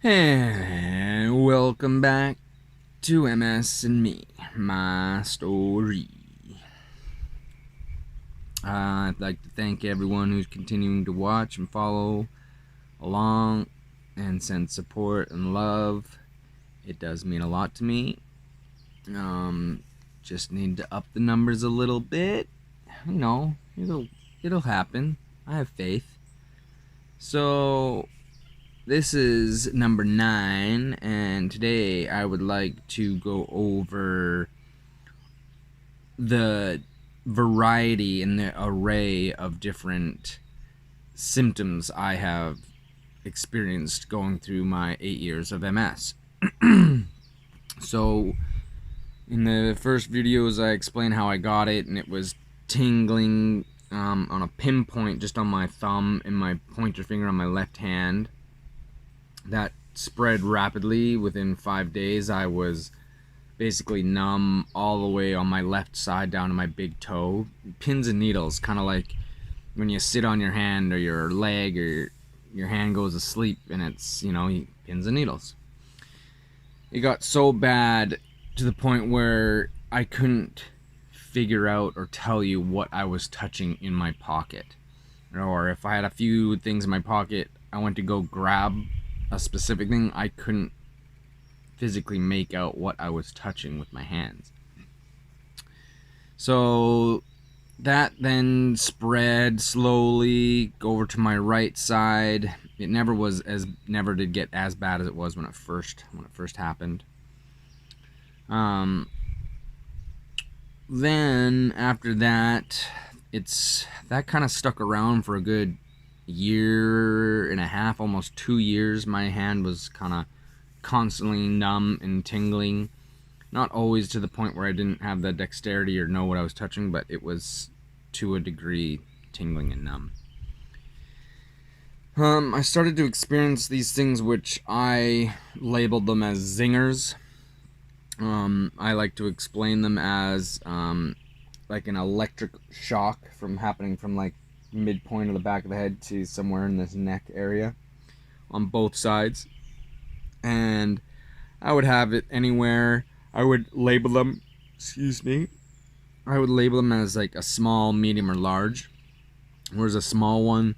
And welcome back to MS and Me, my story. I'd like to thank everyone who's continuing to watch and follow along and send support and love. It does mean a lot to me. Just need to up the numbers a little bit. You know, it'll happen. I have faith. So this is number 9, and today I would like to go over the variety and the array of different symptoms I have experienced going through my 8 years of MS. So, in the first videos, I explained how I got it, and it was tingling on a pinpoint just on my thumb and my pointer finger on my left hand. That spread rapidly. Within 5 days, I was basically numb all the way on my left side down to my big toe. Pins and needles, kind of like when you sit on your hand or your leg or your hand goes asleep and it's, pins and needles. It got so bad to the point where I couldn't figure out or tell you what I was touching in my pocket. Or if I had a few things in my pocket, I went to go grab a specific thing, I couldn't physically make out what I was touching with my hands. So that then spread slowly over to my right side. It never did get as bad as it was when it first happened. Then after that, that kind of stuck around for a good year and a half, almost 2 years. My hand was kind of constantly numb and tingling. Not always to the point where I didn't have the dexterity or know what I was touching, but it was to a degree tingling and numb. I started to experience these things which I labeled them as zingers. I like to explain them as like an electric shock happening from like midpoint of the back of the head to somewhere in this neck area on both sides. And I would have it anywhere. I would label them, I would label them as like a small, medium, or large. Whereas a small one,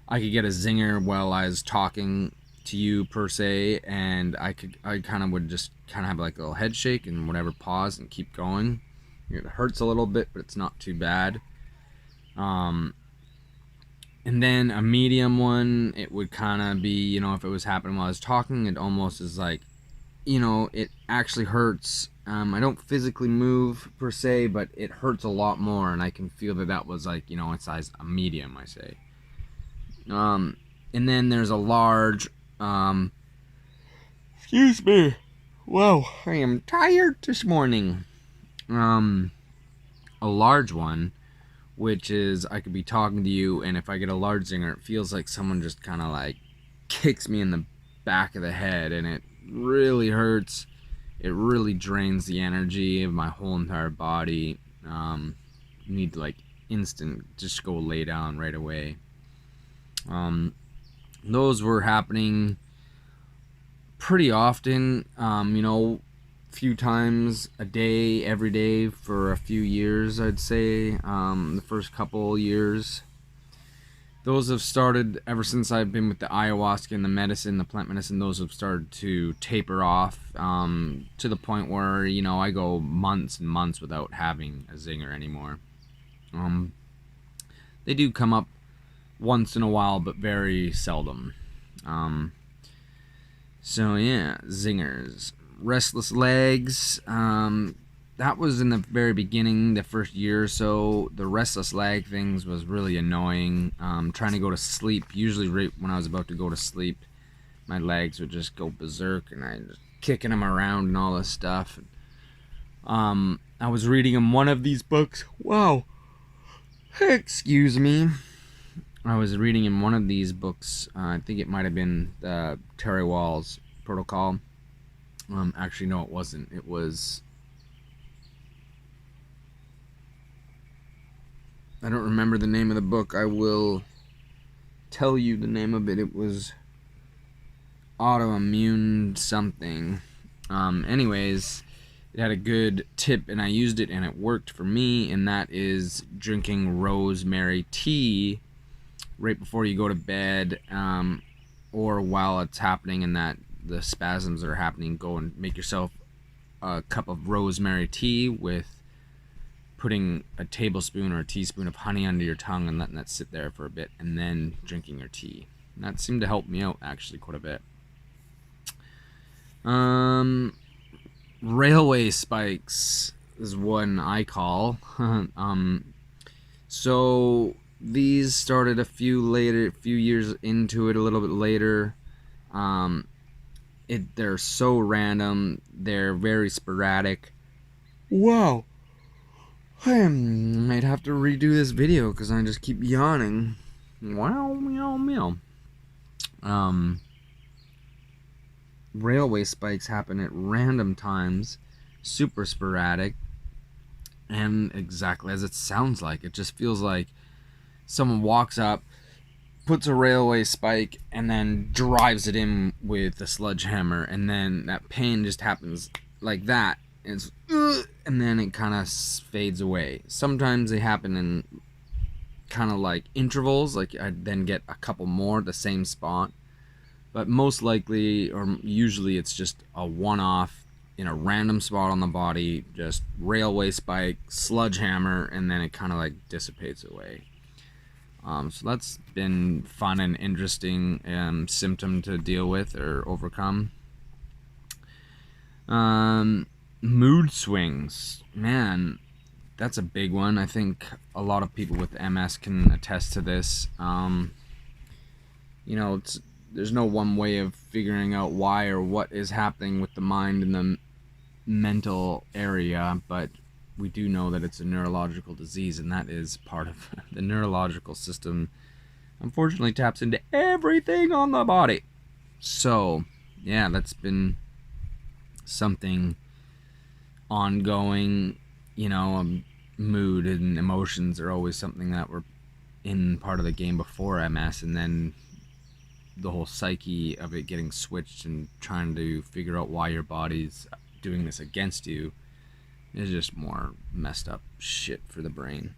I could get a zinger while I was talking to you per se, and I kind of would just kind of have like a little head shake and whatever, pause and keep going. It hurts a little bit, but it's not too bad. And then a medium one, it would kind of be, if it was happening while I was talking, it almost is like, it actually hurts. I don't physically move per se, but it hurts a lot more, and I can feel that was like, a size a medium, I say. And then there's a large, excuse me. Wow, I am tired this morning. A large one, which is I could be talking to you, and if I get a large zinger, it feels like someone just kind of like kicks me in the back of the head, and it really hurts. It really drains the energy of my whole entire body. Need to like instant, just go lay down right away. Those were happening pretty often, few times a day, every day for a few years, I'd say. The first couple years. Those have started ever since I've been with the ayahuasca and the plant medicine. Those have started to taper off to the point where, I go months and months without having a zinger anymore. They do come up once in a while, but very seldom. So yeah, zingers. Restless Legs, that was in the very beginning, the first year or so. The restless leg things was really annoying. Trying to go to sleep, usually right when I was about to go to sleep, my legs would just go berserk, and I just kicking them around and all this stuff. I was reading in one of these books. Wow, excuse me. I was reading in one of these books. I think it might have been the Terry Wall's Protocol. Actually, no, it wasn't. It was... I don't remember the name of the book. I will tell you the name of it. It was autoimmune something. Anyways, it had a good tip and I used it and it worked for me, and that is drinking rosemary tea right before you go to bed, or while it's happening and that the spasms are happening. Go and make yourself a cup of rosemary tea with putting a tablespoon or a teaspoon of honey under your tongue and letting that sit there for a bit, and then drinking your tea. And that seemed to help me out actually quite a bit. Railway spikes is one I call. So these started a few years into it, a little bit later. They're so random. They're very sporadic. Wow. I might have to redo this video because I just keep yawning. Wow, meow, meow. Railway spikes happen at random times, super sporadic, and exactly as it sounds like. It just feels like someone walks up, puts a railway spike, and then drives it in with a sledgehammer, and then that pain just happens like that. And then it kind of fades away. Sometimes they happen in kind of like intervals, like I then get a couple more at the same spot. But most likely, or usually, it's just a one-off in a random spot on the body, just railway spike, sledgehammer, and then it kind of like dissipates away. So that's been fun and interesting symptom to deal with or overcome. Mood swings, man, that's a big one. I think a lot of people with MS can attest to this. There's no one way of figuring out why or what is happening with the mind in the mental area, but we do know that it's a neurological disease, and that is part of the neurological system. Unfortunately, taps into everything on the body. So, yeah, that's been something ongoing. Mood and emotions are always something that were in part of the game before MS, and then the whole psyche of it getting switched and trying to figure out why your body's doing this against you is just more messed up shit for the brain.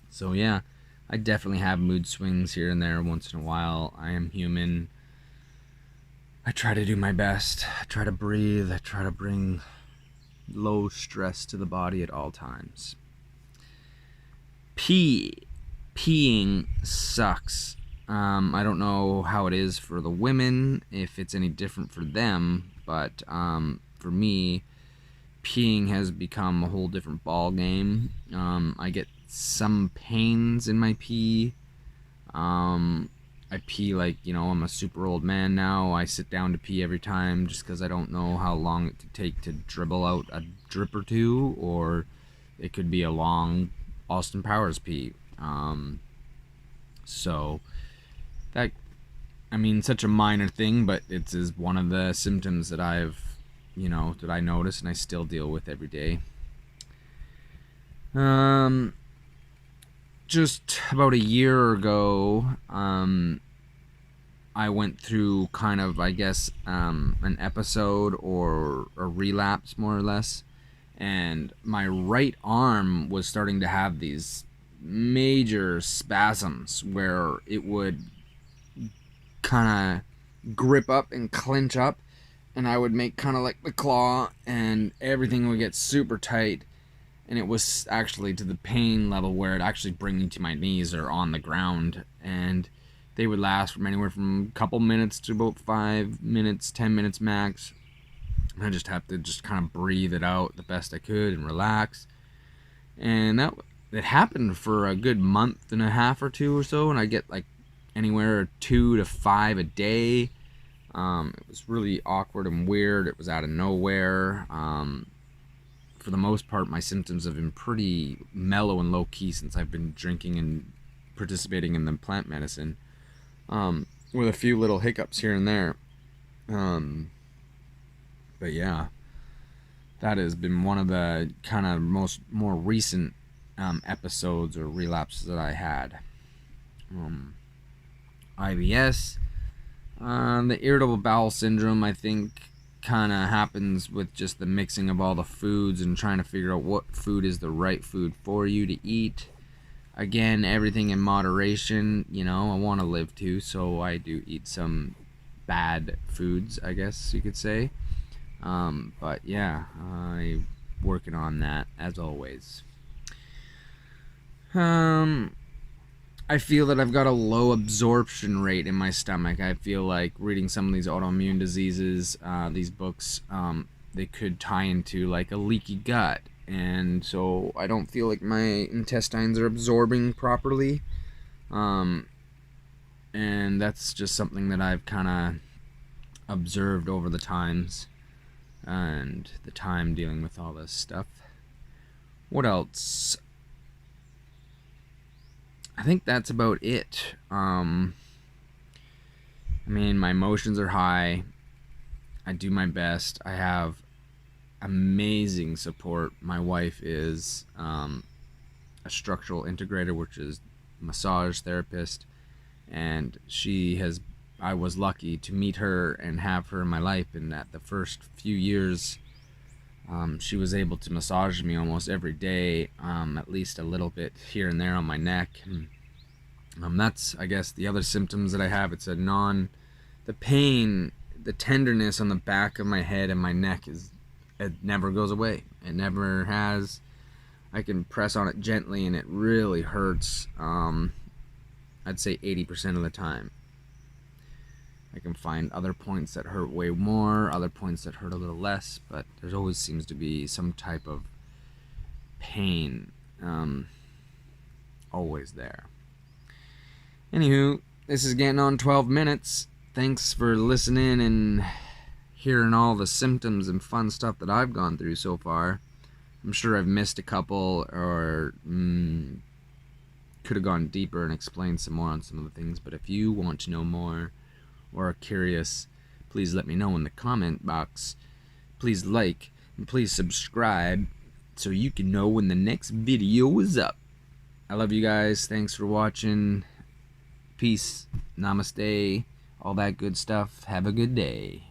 So yeah, I definitely have mood swings here and there once in a while. I am human. I try to do my best. I try to breathe. I try to bring low stress to the body at all times. Peeing sucks. I don't know how it is for the women, if it's any different for them, but for me, peeing has become a whole different ball game. I get some pains in my pee. I pee like, I'm a super old man now. I sit down to pee every time just because I don't know how long it could take to dribble out a drip or two, or it could be a long Austin Powers pee. So that, such a minor thing, but it is one of the symptoms that that I notice and I still deal with every day. Just about a year ago, I went through kind of, I guess, an episode or a relapse, more or less, and my right arm was starting to have these major spasms where it would kind of grip up and clench up, and I would make kind of like the claw, and everything would get super tight, and it was actually to the pain level where it actually bring me to my knees or on the ground, and they would last from anywhere from a couple minutes to about 5 minutes, 10 minutes max. I just have to just kind of breathe it out the best I could and relax. And it happened for a good month and a half or two or so, and I get like anywhere 2 to 5 a day. It was really awkward and weird. It was out of nowhere. For the most part, my symptoms have been pretty mellow and low-key since I've been drinking and participating in the plant medicine, with a few little hiccups here and there. But yeah, that has been one of the kind of more recent episodes or relapses that I had. IBS. The irritable bowel syndrome, I think, kind of happens with just the mixing of all the foods and trying to figure out what food is the right food for you to eat. Again, everything in moderation. You know, I want to live too, so I do eat some bad foods, I guess you could say. But yeah, I'm working on that as always. I feel that I've got a low absorption rate in my stomach. I feel like reading some of these autoimmune diseases, these books, they could tie into like a leaky gut. And so I don't feel like my intestines are absorbing properly. And that's just something that I've kind of observed over the times and the time dealing with all this stuff. What else? I think that's about it. I mean, my emotions are high. I do my best. I have amazing support. My wife is a structural integrator, which is massage therapist, and I was lucky to meet her and have her in my life. And at the first few years, she was able to massage me almost every day, at least a little bit here and there on my neck. And that's, I guess, the other symptoms that I have. It's the pain, the tenderness on the back of my head and my neck it never goes away. It never has. I can press on it gently and it really hurts. I'd say 80% of the time. I can find other points that hurt way more, other points that hurt a little less, but there always seems to be some type of pain always there. Anywho, this is getting on 12 minutes. Thanks for listening and hearing all the symptoms and fun stuff that I've gone through so far. I'm sure I've missed a couple or could have gone deeper and explained some more on some of the things, but if you want to know more or are curious, please let me know in the comment box. Please like and please subscribe so you can know when the next video is up. I love you guys. Thanks for watching. Peace. Namaste. All that good stuff. Have a good day.